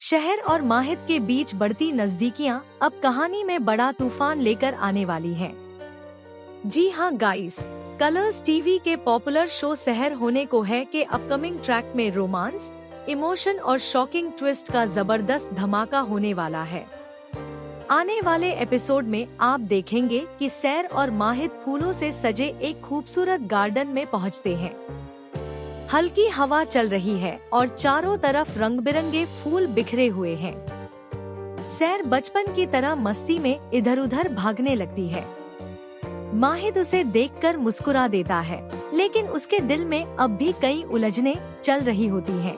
शहर और माहित के बीच बढ़ती नजदीकियां अब कहानी में बड़ा तूफान लेकर आने वाली हैं। जी हाँ गाइस, कलर्स टीवी के पॉपुलर शो शहर होने को है के अपकमिंग ट्रैक में रोमांस, इमोशन और शॉकिंग ट्विस्ट का जबरदस्त धमाका होने वाला है। आने वाले एपिसोड में आप देखेंगे कि सैर और माहित फूलों से सजे एक खूबसूरत गार्डन में पहुंचते हैं। हल्की हवा चल रही है और चारों तरफ रंग बिरंगे फूल बिखरे हुए हैं। सैर बचपन की तरह मस्ती में इधर उधर भागने लगती है। माहित उसे देखकर मुस्कुरा देता है, लेकिन उसके दिल में अब भी कई उलझने चल रही होती हैं।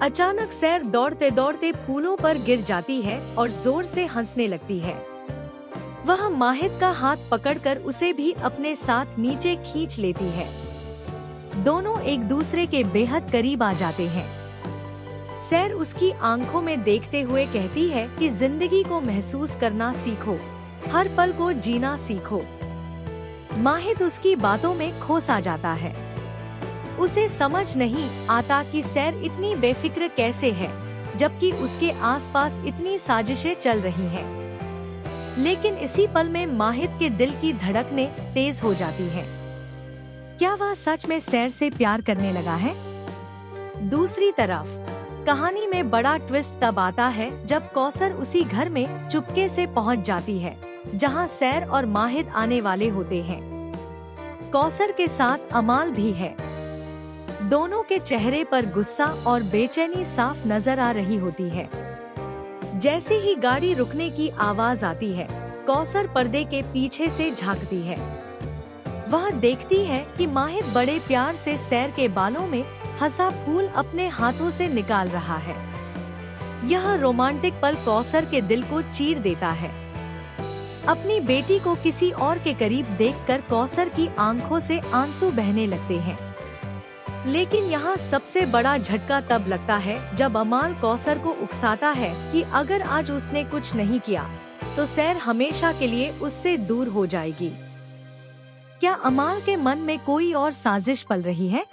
अचानक सैर दौड़ते दौड़ते फूलों पर गिर जाती है और जोर से हंसने लगती है। वह माहित का हाथ पकड़कर उसे भी अपने साथ नीचे खींच लेती है। दोनों एक दूसरे के बेहद करीब आ जाते हैं। सैर उसकी आंखों में देखते हुए कहती है कि जिंदगी को महसूस करना सीखो, हर पल को जीना सीखो। माहित उसकी बातों में खो सा जाता है। उसे समझ नहीं आता कि सैर इतनी बेफिक्र कैसे है, जबकि उसके आसपास इतनी साजिशें चल रही हैं। लेकिन इसी पल में माहित के दिल की धड़कनें तेज हो जाती हैं। क्या वह सच में सैर से प्यार करने लगा है? दूसरी तरफ कहानी में बड़ा ट्विस्ट तब आता है जब कौसर उसी घर में चुपके से पहुंच जाती है जहां सैर और माहित आने वाले होते हैं। कौसर के साथ अमाल भी है। दोनों के चेहरे पर गुस्सा और बेचैनी साफ नजर आ रही होती है। जैसे ही गाड़ी रुकने की आवाज आती है, कौसर पर्दे के पीछे से झांकती है। वह देखती है कि माहित बड़े प्यार से सैर के बालों में फंसा फूल अपने हाथों से निकाल रहा है। यह रोमांटिक पल कौसर के दिल को चीर देता है। अपनी बेटी को किसी और के करीब देखकर कौसर की आंखों से आंसू बहने लगते हैं। लेकिन यहाँ सबसे बड़ा झटका तब लगता है जब अमाल कौसर को उकसाता है कि अगर आज उसने कुछ नहीं किया तो सैर हमेशा के लिए उससे दूर हो जाएगी। क्या अमाल के मन में कोई और साजिश पल रही है?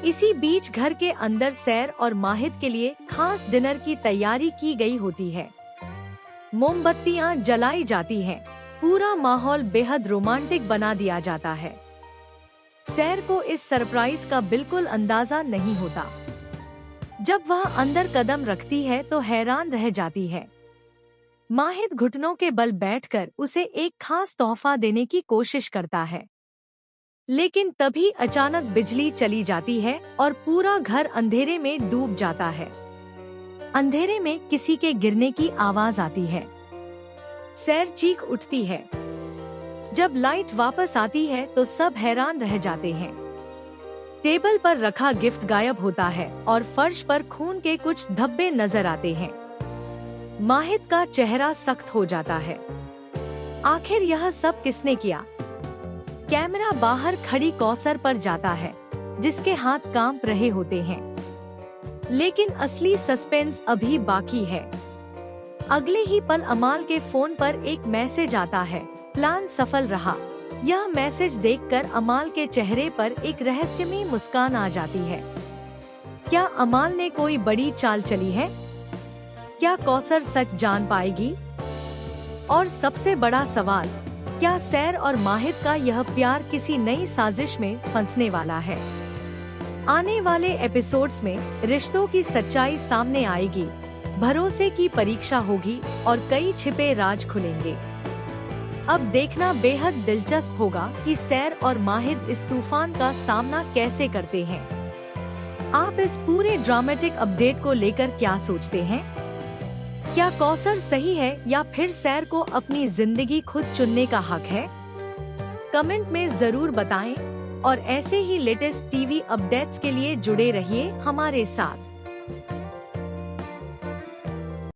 इसी बीच घर के अंदर सैर और माहित के लिए खास डिनर की तैयारी की गई होती है। मोमबत्तियां जलाई जाती हैं, पूरा माहौल बेहद रोमांटिक बना दिया जाता है। सैर को इस सरप्राइज का बिल्कुल अंदाजा नहीं होता। जब वह अंदर कदम रखती है तो हैरान रह जाती है। माहित घुटनों के बल बैठकर उसे एक खास तोहफा देने की कोशिश करता है, लेकिन तभी अचानक बिजली चली जाती है और पूरा घर अंधेरे में डूब जाता है। अंधेरे में किसी के गिरने की आवाज आती है। सैर चीख उठती है। जब लाइट वापस आती है तो सब हैरान रह जाते हैं। टेबल पर रखा गिफ्ट गायब होता है और फर्श पर खून के कुछ धब्बे नजर आते हैं। माहित का चेहरा सख्त हो जाता है। आखिर यह सब किसने किया? कैमरा बाहर खड़ी कौसर पर जाता है, जिसके हाथ कांप रहे होते हैं। लेकिन असली सस्पेंस अभी बाकी है। अगले ही पल अमाल के फोन पर एक मैसेज आता है, प्लान सफल रहा। यह मैसेज देखकर अमाल के चेहरे पर एक रहस्यमयी मुस्कान आ जाती है। क्या अमाल ने कोई बड़ी चाल चली है? क्या कौसर सच जान पाएगी? और सबसे बड़ा सवाल, क्या सैर और माहित का यह प्यार किसी नई साजिश में फंसने वाला है? आने वाले एपिसोड्स में रिश्तों की सच्चाई सामने आएगी, भरोसे की परीक्षा होगी और कई छिपे राज खुलेंगे। अब देखना बेहद दिलचस्प होगा कि सैर और माहित इस तूफान का सामना कैसे करते हैं। आप इस पूरे ड्रामेटिक अपडेट को लेकर क्या सोचते हैं? क्या कौसर सही है या फिर सैर को अपनी जिंदगी खुद चुनने का हक है? कमेंट में जरूर बताएं और ऐसे ही लेटेस्ट टीवी अपडेट्स के लिए जुड़े रहिए हमारे साथ।